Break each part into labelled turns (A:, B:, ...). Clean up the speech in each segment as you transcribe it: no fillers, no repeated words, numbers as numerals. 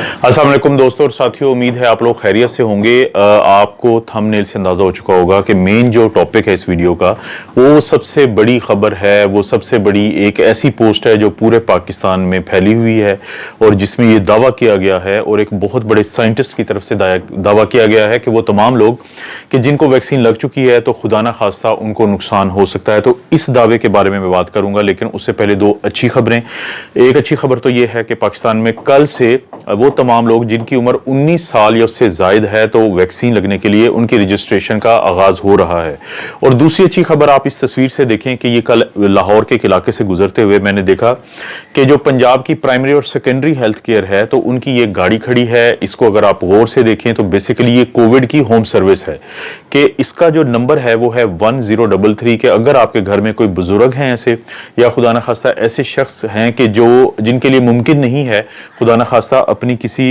A: अस्सलाम वालेकुम दोस्तों और साथियों, उम्मीद है आप लोग खैरियत से होंगे। आपको थंबनेल से अंदाज़ा हो चुका होगा कि मेन जो टॉपिक है इस वीडियो का वो सबसे बड़ी खबर है, वो सबसे बड़ी एक ऐसी पोस्ट है जो पूरे पाकिस्तान में फैली हुई है और जिसमें ये दावा किया गया है और एक बहुत बड़े साइंटिस्ट की तरफ से दावा किया गया है कि वो तमाम लोग कि जिनको वैक्सीन लग चुकी है तो खुदा ना खास्ता उनको नुकसान हो सकता है। तो इस दावे के बारे में मैं बात करूंगा, लेकिन उससे पहले दो अच्छी खबरें। एक अच्छी खबर तो ये है कि पाकिस्तान में कल से वो तमाम लोग जिनकी उम्र 19 साल या उससे जायद है तो वैक्सीन लगने के लिए उनकी रजिस्ट्रेशन का आगाज हो रहा है। और दूसरी अच्छी खबर आप इस तस्वीर से देखें कि ये कल लाहौर के इलाके से गुजरते हुए मैंने देखा कि जो पंजाब की प्राइमरी और सेकेंडरी हेल्थ केयर है तो उनकी ये गाड़ी खड़ी है। इसको अगर आप गौर से देखें तो बेसिकली ये कोविड की होम सर्विस है कि इसका जो नंबर है वो है 1033 के अगर आपके घर में कोई बुजुर्ग हैं ऐसे या खुदा न खास्ता ऐसे शख्स हैं कि जो जिनके लिए मुमकिन नहीं है खुदा न खास्ता अपनी किसी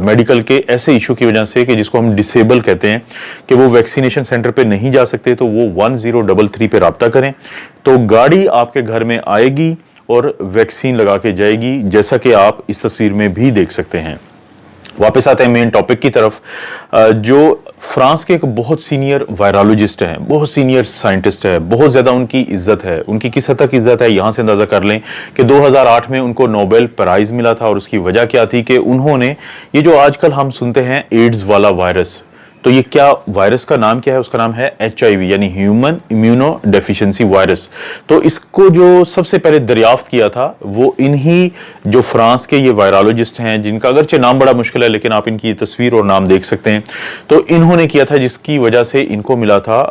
A: मेडिकल के ऐसे इशू की वजह से कि जिसको हम डिसेबल कहते हैं कि वो वैक्सीनेशन सेंटर पे नहीं जा सकते, तो वो 1033 पे राब्ता करें तो गाड़ी आपके घर में आएगी और वैक्सीन लगा के जाएगी, जैसा कि आप इस तस्वीर में भी देख सकते हैं। वापस आते हैं मेन टॉपिक की तरफ। जो फ्रांस के एक बहुत सीनियर वायरोलॉजिस्ट हैं, बहुत सीनियर साइंटिस्ट है, बहुत ज़्यादा उनकी इज्जत है। उनकी किस हद तक इज्जत है यहाँ से अंदाज़ा कर लें कि 2008 में उनको नोबेल प्राइज़ मिला था और उसकी वजह क्या थी कि उन्होंने ये जो आजकल हम सुनते हैं एड्स वाला वायरस, तो ये क्या वायरस का नाम क्या है? उसका नाम है HIV यानी ह्यूमन इम्यूनो डेफिशिएंसी वायरस। तो इसको जो सबसे पहले दरियाफ्त किया था वो इन्हीं जो फ्रांस के ये वायरोलॉजिस्ट हैं, जिनका अगरचे नाम बड़ा मुश्किल है लेकिन आप इनकी तस्वीर और नाम देख सकते हैं, तो इन्होंने किया था जिसकी वजह से इनको मिला था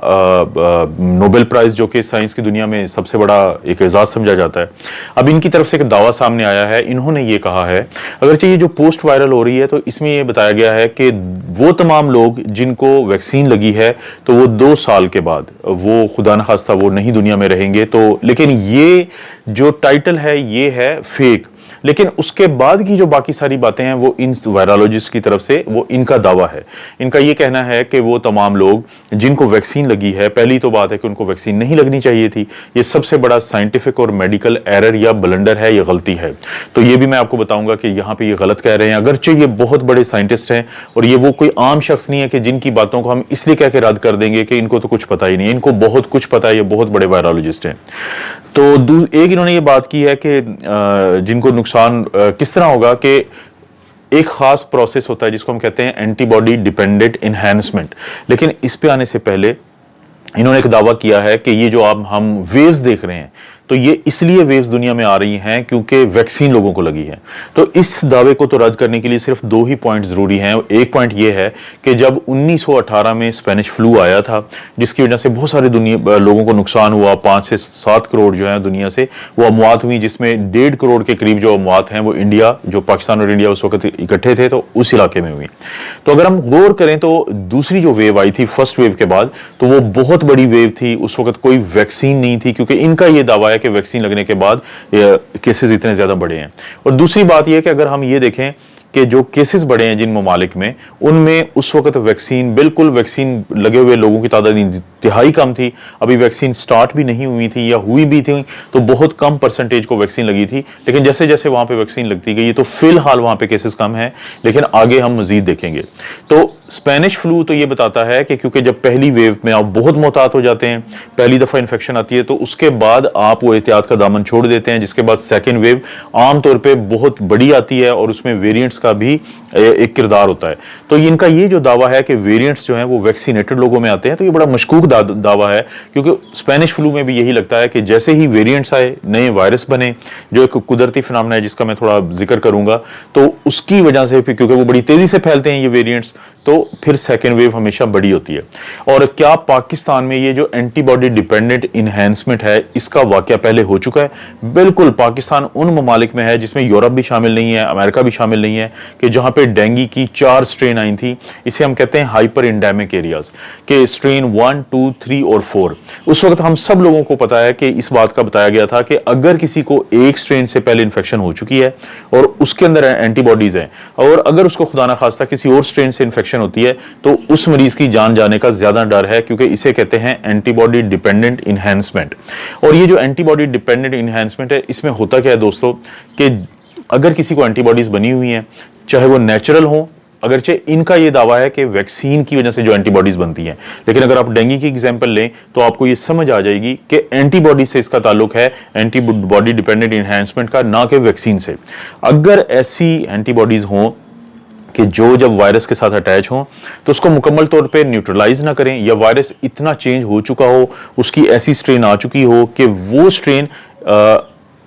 A: नोबेल प्राइज, जो कि साइंस की दुनिया में सबसे बड़ा एक एजाज समझा जाता है। अब इनकी तरफ से एक दावा सामने आया है। इन्होंने ये कहा है, अगरचे ये जो पोस्ट वायरल हो रही है तो इसमें ये बताया गया है कि वो तमाम लोग जिनको वैक्सीन लगी है तो वो 2 साल के बाद वो खुदा न खास्ता वो नहीं दुनिया में रहेंगे। तो लेकिन ये जो टाइटल है ये है फेक, लेकिन उसके बाद की जो बाकी सारी बातें हैं वो इन वायरोलॉजिस्ट की तरफ से वो इनका दावा है। इनका ये कहना है कि वो तमाम लोग जिनको वैक्सीन लगी है, पहली तो बात है कि उनको वैक्सीन नहीं लगनी चाहिए थी। ये सबसे बड़ा साइंटिफिक और मेडिकल एरर या ब्लंडर है, ये गलती है। तो ये भी मैं आपको बताऊंगा कि यहाँ पे ये गलत कह रहे हैं, अगरचे ये बहुत बड़े साइंटिस्ट हैं और ये वो कोई आम शख्स नहीं है कि जिनकी बातों को हम इसलिए कह के रद्द कर देंगे कि इनको तो कुछ पता ही नहीं है। इनको बहुत कुछ पता है, ये बहुत बड़े वायरोलॉजिस्ट हैं। तो एक इन्होंने ये बात की है कि जिनको नुकसान किस तरह होगा कि एक खास प्रोसेस होता है जिसको हम कहते हैं एंटीबॉडी डिपेंडेंट इनहैंसमेंट। लेकिन इस पे आने से पहले इन्होंने एक दावा किया है कि ये जो आप हम वेव्स देख रहे हैं तो ये इसलिए वेव्स दुनिया में आ रही हैं क्योंकि वैक्सीन लोगों को लगी है। तो इस दावे को तो रद्द करने के लिए सिर्फ 2 ही पॉइंट जरूरी हैं। एक पॉइंट ये है कि जब 1918 में स्पेनिश फ्लू आया था जिसकी वजह से बहुत सारे दुनिया लोगों को नुकसान हुआ, 5 से 7 करोड़ जो है दुनिया से वो अमवात हुई, जिसमें 1.5 करोड़ के करीब जो अमवात हैं वो इंडिया, जो पाकिस्तान और इंडिया उस वक्त इकट्ठे थे तो उस इलाके में हुई। तो अगर हम गौर करें तो दूसरी जो वेव आई थी फर्स्ट वेव के बाद, तो वो बहुत बड़ी वेव थी। उस वक्त कोई वैक्सीन नहीं थी क्योंकि इनका ये दावा है कि वैक्सीन लगने के बाद केसेस इतने ज्यादा बढ़े हैं। और दूसरी बात यह कि अगर हम ये देखें कि जो केसेस बढ़े हैं जिन ममालिक में, उनमें उस वक्त वैक्सीन बिल्कुल वैक्सीन लगे हुए लोगों की तादाद इंतहाई कम थी। अभी वैक्सीन स्टार्ट भी नहीं हुई थी या हुई भी थी तो बहुत कम परसेंटेज को वैक्सीन लगी थी। लेकिन जैसे जैसे वहां पे वैक्सीन लगती गई तो फिलहाल वहां पे केसेस कम हैं, लेकिन आगे हम मजीद देखेंगे। तो स्पेनिश फ्लू तो ये बताता है कि क्योंकि जब पहली वेव में आप बहुत मोहतात हो जाते हैं, पहली दफा इन्फेक्शन आती है तो उसके बाद आप वो एहतियात का दामन छोड़ देते हैं, जिसके बाद सेकेंड वेव आमतौर पर बहुत बड़ी आती है और उसमें वेरियंट्स का भी एक किरदार होता है। तो इनका ये जो दावा है कि वेरिएंट्स जो हैं वो वैक्सीनेटेड लोगों में आते हैं, तो ये बड़ा मशकूक दावा है क्योंकि स्पेनिश फ्लू में भी यही लगता है कि जैसे ही वेरिएंट्स आए, नए वायरस बने, जो एक कुदरती फिनोमेना है जिसका मैं थोड़ा जिक्र करूंगा, तो उसकी वजह से क्योंकि वो बड़ी तेजी से फैलते हैं ये वेरिएंट्स, तो फिर सेकेंड वेव हमेशा बड़ी होती है। और क्या पाकिस्तान में ये जो एंटीबॉडी डिपेंडेंट इनहैंसमेंट है इसका वाकया पहले हो चुका है? बिल्कुल। पाकिस्तान उन ममालिक में है जिसमें यूरोप भी शामिल नहीं है, अमेरिका भी शामिल नहीं है, कि जहां पे डेंगू की 4 स्ट्रेन आई थी। इसे हम कहते हैं हाइपर इंडेमिक एरियाज के स्ट्रेन 1, 2, 3 और 4। उस वक्त हम सब लोगों को पता है कि इस बात का बताया गया था कि अगर किसी को एक स्ट्रेन से पहले इन्फेक्शन हो चुकी है और उसके अंदर एंटीबॉडीज हैं और अगर उसको खुदा ना खास्ता किसी और स्ट्रेन से इन्फेक्शन होती है तो उस मरीज की जान जाने का ज्यादा डर है, क्योंकि इसे कहते हैं एंटीबॉडी डिपेंडेंट इनहैंसमेंट। और ये जो एंटीबॉडी डिपेंडेंट इनहैंसमेंट है, इसमें होता क्या है दोस्तों कि अगर किसी को एंटीबॉडीज बनी हुई हैं, चाहे वो नेचुरल हो, अगरचे इनका ये दावा है कि वैक्सीन की वजह से जो एंटीबॉडीज बनती हैं, लेकिन अगर आप डेंगू की एग्जांपल लें तो आपको ये समझ आ जाएगी कि एंटीबॉडी से इसका ताल्लुक है, एंटीबॉडी डिपेंडेंट इनहैंसमेंट का, ना कि वैक्सीन से। अगर ऐसी एंटीबॉडीज हों कि जो जब वायरस के साथ अटैच हो तो उसको मुकम्मल तौर पे न्यूट्रलाइज ना करें, या वायरस इतना चेंज हो चुका हो, उसकी ऐसी स्ट्रेन आ चुकी हो कि वो स्ट्रेन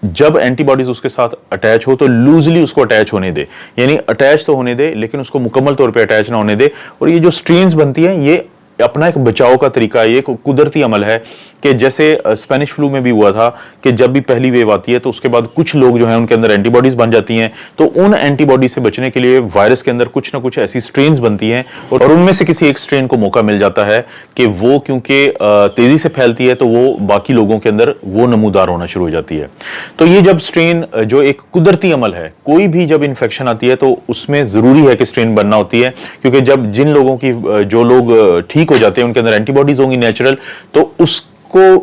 A: जब एंटीबॉडीज उसके साथ अटैच हो तो लूजली उसको अटैच होने दे, यानी अटैच तो होने दे लेकिन उसको मुकम्मल तौर पे अटैच ना होने दे। और ये जो स्ट्रेन्स बनती हैं ये अपना एक बचाव का तरीका है, ये एक कुदरती अमल है कि जैसे स्पेनिश फ्लू में भी हुआ था कि जब भी पहली वेव आती है तो उसके बाद कुछ लोग जो हैं उनके अंदर एंटीबॉडीज बन जाती हैं, तो उन एंटीबॉडी से बचने के लिए वायरस के अंदर कुछ ना कुछ ऐसी स्ट्रेन्स बनती हैं और उनमें से किसी एक स्ट्रेन को मौका मिल जाता है कि वो क्योंकि तेजी से फैलती है तो वो बाकी लोगों के अंदर वो नमूदार होना शुरू हो जाती है। तो ये जब स्ट्रेन जो एक कुदरती अमल है, कोई भी जब इन्फेक्शन आती है तो उसमें जरूरी है कि स्ट्रेन बनना होती है, क्योंकि जब जिन लोगों की जो लोग ठीक हो जाते हैं उनके अंदर एंटीबॉडीज होंगी नेचुरल, तो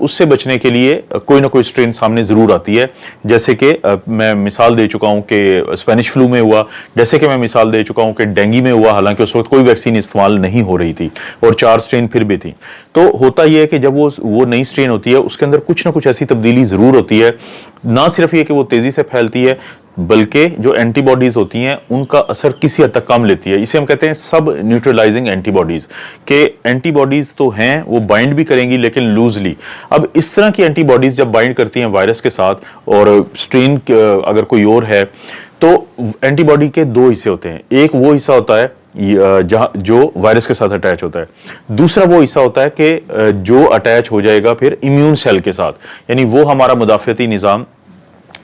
A: उससे बचने के लिए कोई ना कोई स्ट्रेन सामने जरूर आती है। जैसे कि मैं मिसाल दे चुका हूं कि स्पेनिश फ्लू में हुआ, जैसे कि मैं मिसाल दे चुका हूं कि डेंगू में हुआ, हालांकि उस वक्त कोई वैक्सीन इस्तेमाल नहीं हो रही थी और 4 स्ट्रेन फिर भी थी। तो होता यह है कि जब वो नई स्ट्रेन होती है उसके अंदर कुछ ना कुछ ऐसी तब्दीली जरूर होती है, ना सिर्फ ये कि वो तेजी से फैलती है बल्कि जो एंटीबॉडीज होती हैं उनका असर किसी हद तक कम लेती है। इसे हम कहते हैं सब न्यूट्रलाइजिंग एंटीबॉडीज, के एंटीबॉडीज तो हैं वो बाइंड भी करेंगी लेकिन लूजली। अब इस तरह की एंटीबॉडीज जब बाइंड करती हैं वायरस के साथ और स्ट्रेन अगर कोई और है, तो एंटीबॉडी के 2 हिस्से होते हैं। एक वो हिस्सा होता है जो वायरस के साथ अटैच होता है, दूसरा वो हिस्सा होता है कि जो अटैच हो जाएगा फिर इम्यून सेल के साथ, यानी वो हमारा मुदाफियाती निज़ाम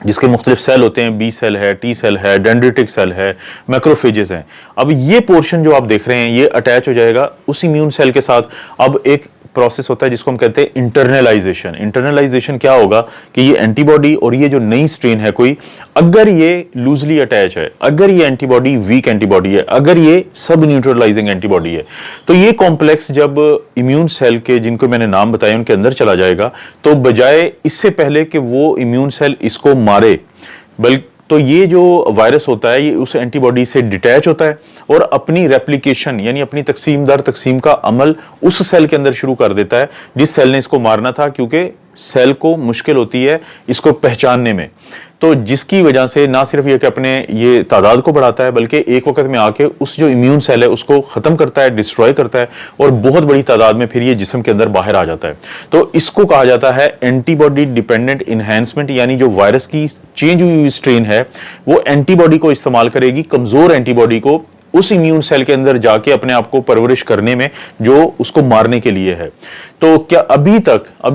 A: जिसके मुख्तलिफ सेल होते हैं, बी सेल है, टी सेल है, डेंड्रिटिक सेल है, मैक्रोफेजेस हैं। अब ये पोर्शन जो आप देख रहे हैं ये अटैच हो जाएगा उस इम्यून सेल के साथ। अब एक प्रोसेस होता है जिसको हम कहते हैं इंटरनलाइजेशन। इंटरनलाइजेशन क्या होगा कि ये एंटीबॉडी और ये जो नई स्ट्रेन है कोई, अगर ये लूजली अटैच है, अगर ये एंटीबॉडी वीक एंटीबॉडी है, अगर ये सब न्यूट्रलाइजिंग एंटीबॉडी है, तो ये कॉम्प्लेक्स जब इम्यून सेल के जिनको मैंने नाम बताया उनके अंदर चला जाएगा, तो बजाय इससे पहले कि वो इम्यून सेल इसको मारे, बल्कि तो ये जो वायरस होता है ये उस एंटीबॉडी से डिटैच होता है और अपनी रेप्लिकेशन यानी अपनी तकसीम दर तकसीम का अमल उस सेल के अंदर शुरू कर देता है जिस सेल ने इसको मारना था, क्योंकि सेल को मुश्किल होती है इसको पहचानने में। तो जिसकी वजह से ना सिर्फ ये कि अपने ये तादाद को बढ़ाता है बल्कि एक वक्त में आके उस जो इम्यून सेल है उसको खत्म करता है, डिस्ट्रॉय करता है और बहुत बड़ी तादाद में फिर ये जिस्म के अंदर बाहर आ जाता है। तो इसको कहा जाता है एंटीबॉडी डिपेंडेंट इनहैंसमेंट, यानी जो वायरस की चेंज हुई स्ट्रेन है वो एंटीबॉडी को इस्तेमाल करेगी, कमजोर एंटीबॉडी को, उस इम्यून सेल के अंदर जाके अपने आप को परवरिश करने में जो उसको मारने के लिए है। तो क्या अभी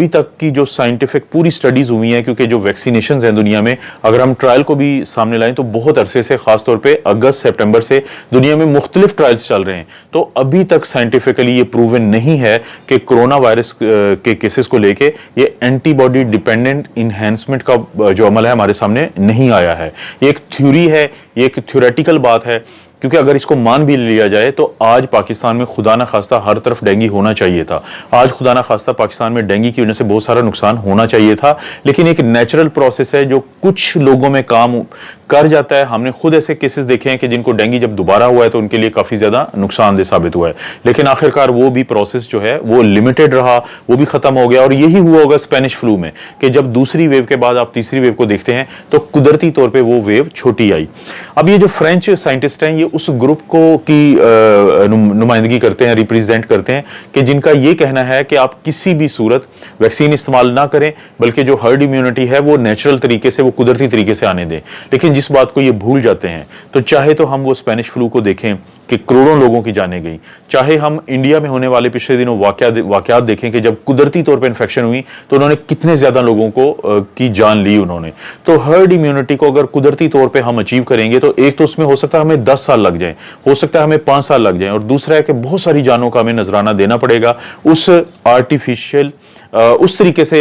A: तक की जो साइंटिफिक पूरी स्टडीज हुई हैं, क्योंकि जो वैक्सीनेशंस हैं दुनिया में अगर हम ट्रायल को भी सामने लाएं तो बहुत अरसे से, खासतौर पे अगस्त सितंबर से दुनिया में मुख्तलिफ ट्रायल्स चल रहे हैं, तो अभी तक साइंटिफिकली ये प्रूवन नहीं है कि कोरोना वायरस के केसेस को लेके ये एंटीबॉडी डिपेंडेंट इनहैंसमेंट का जो अमल है हमारे सामने नहीं आया है। ये एक थ्योरी है, ये एक थ्योरेटिकल बात है, क्योंकि अगर इसको मान भी लिया जाए तो आज पाकिस्तान में खुदा ना खास्ता हर तरफ डेंगू होना चाहिए था। आज खुदा ना खास्ता पाकिस्तान में डेंगू की वजह से बहुत सारा नुकसान होना चाहिए था, लेकिन एक नेचुरल प्रोसेस है जो कुछ लोगों में काम कर जाता है। हमने खुद ऐसे केसेस देखे हैं कि जिनको डेंगू जब दोबारा हुआ है तो उनके लिए काफी ज्यादा नुकसानदेह साबित हुआ है, लेकिन आखिरकार वो भी प्रोसेस जो है वो लिमिटेड रहा, वो भी खत्म हो गया। और यही हुआ होगा स्पेनिश फ्लू में कि जब दूसरी वेव के बाद आप तीसरी वेव को देखते हैं तो कुदरती तौर पर वो वेव छोटी आई। अब ये जो फ्रेंच साइंटिस्ट हैं ये उस ग्रुप को की नुमाइंदगी करते हैं, रिप्रेजेंट करते हैं कि जिनका ये कहना है कि आप किसी भी सूरत वैक्सीन इस्तेमाल ना करें बल्कि जो हर्ड इम्यूनिटी है वो नेचुरल तरीके से, वो कुदरती तरीके से आने दें। लेकिन जिस बात को ये भूल जाते हैं, तो चाहे तो हम वो स्पेनिश फ्लू को देखें कि करोड़ों लोगों की जानें गई, चाहे हम इंडिया में होने वाले पिछले दिनों वाकयात देखें कि जब कुदरती तौर पर इन्फेक्शन हुई तो उन्होंने कितने ज्यादा लोगों को की जान ली उन्होंने। तो हर्ड इम्यूनिटी को अगर कुदरती तौर पर हम अचीव करेंगे तो एक तो उसमें हो सकता है हमें 10 साल लग जाए, हो सकता है हमें 5 साल लग जाए, और दूसरा है कि बहुत सारी जानों का हमें नजराना देना पड़ेगा उस आर्टिफिशियल उस तरीके से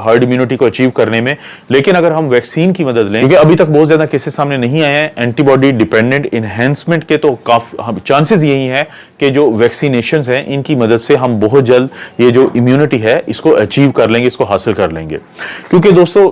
A: हर्ड इम्यूनिटी को अचीव करने में। लेकिन अगर हम वैक्सीन की मदद लें, क्योंकि अभी तक बहुत ज्यादा केसेस सामने नहीं आए हैं एंटीबॉडी डिपेंडेंट इनहैंसमेंट के, तो काफी चांसेस यही हैं कि जो वैक्सीनेशन हैं इनकी मदद से हम बहुत जल्द ये जो इम्यूनिटी है इसको अचीव कर लेंगे, इसको हासिल कर लेंगे। क्योंकि दोस्तों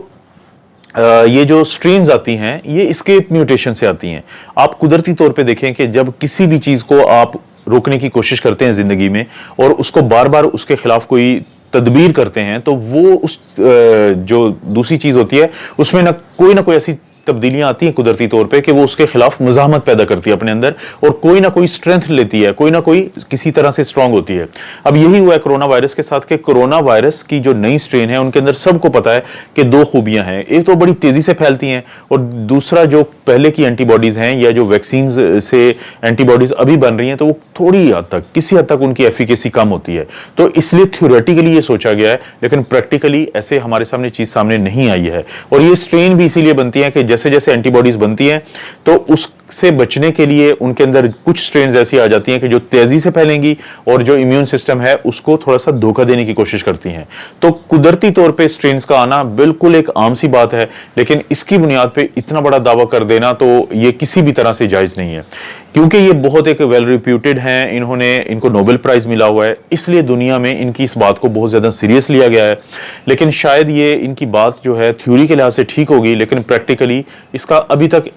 A: ये जो स्ट्रेन्स आती हैं ये एस्केप म्यूटेशन से आती हैं। आप कुदरती तौर पे देखें कि जब किसी भी चीज को आप रोकने की कोशिश करते हैं जिंदगी में और उसको बार बार उसके खिलाफ कोई तदबीर करते हैं, तो वो उस जो दूसरी चीज होती है उसमें ना कोई ऐसी तब्दीलियां आती हैं कुदरती तौर पे कि वो उसके खिलाफ मुजाहमत पैदा करती है अपने अंदर और कोई ना कोई स्ट्रेंथ लेती है, कोई ना कोई किसी तरह से स्ट्रांग होती है। अब यही हुआ है कोरोना वायरस के साथ कि कोरोना वायरस की जो नई स्ट्रेन है उनके अंदर सबको पता है कि दो खूबियां हैं, एक तो बड़ी तेजी से फैलती हैं और दूसरा जो पहले की एंटीबॉडीज हैं या जो वैक्सीन से एंटीबॉडीज अभी बन रही हैं तो वो थोड़ी हद तक, किसी हद तक उनकी एफिकेसी कम होती है। तो इसलिए थ्योरेटिकली ये सोचा गया है, लेकिन प्रैक्टिकली ऐसे हमारे सामने चीज सामने नहीं आई है। और ये स्ट्रेन भी इसीलिए बनती है कि जैसे जैसे एंटीबॉडीज बनती हैं तो उससे बचने के लिए उनके अंदर कुछ स्ट्रेन्स ऐसी आ जाती हैं कि जो तेजी से फैलेंगी और जो इम्यून सिस्टम है उसको थोड़ा सा धोखा देने की कोशिश करती हैं। तो कुदरती तौर पे स्ट्रेन्स का आना बिल्कुल एक आम सी बात है, लेकिन इसकी बुनियाद पे इतना बड़ा दावा कर देना तो ये किसी भी तरह से जायज नहीं है, क्योंकि ये बहुत एक वेल रिप्यूटेड हैं, इनको नोबेल प्राइज मिला हुआ है, इसलिए दुनिया में इनकी इस बात को बहुत ज्यादा सीरियस लिया गया है। लेकिन शायद ये इनकी बात जो है थ्योरी के लिहाज से ठीक होगी, लेकिन प्रैक्टिकली इसका अभी तक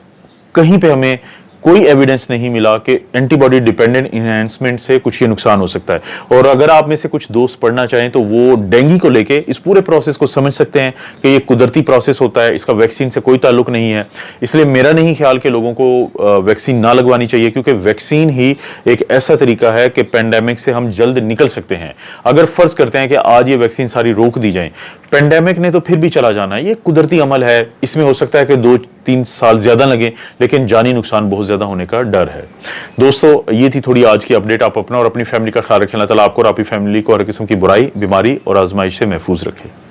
A: कहीं पे हमें कोई एविडेंस नहीं मिला कि एंटीबॉडी डिपेंडेंट इनहैंसमेंट से कुछ ये नुकसान हो सकता है। और अगर आप में से कुछ दोस्त पढ़ना चाहें तो वो डेंगू को लेके इस पूरे प्रोसेस को समझ सकते हैं कि ये कुदरती प्रोसेस होता है, इसका वैक्सीन से कोई ताल्लुक नहीं है। इसलिए मेरा नहीं ख्याल कि लोगों को वैक्सीन ना लगवानी चाहिए, क्योंकि वैक्सीन ही एक ऐसा तरीका है कि पेंडेमिक से हम जल्द निकल सकते हैं। अगर फर्ज करते हैं कि आज ये वैक्सीन सारी रोक दी जाए, पेंडेमिक ने तो फिर भी चला जाना है, ये कुदरती अमल है, इसमें हो सकता है कि 2-3 साल ज्यादा लगे, लेकिन जानी नुकसान बहुत ज्यादा होने का डर है। दोस्तों, ये थी थोड़ी आज की अपडेट। आप अपना और अपनी फैमिली का ख्याल रखें। अल्लाह ताला आपको और आपकी फैमिली को हर किस्म की बुराई, बीमारी और आजमाइश से महफूज रखे।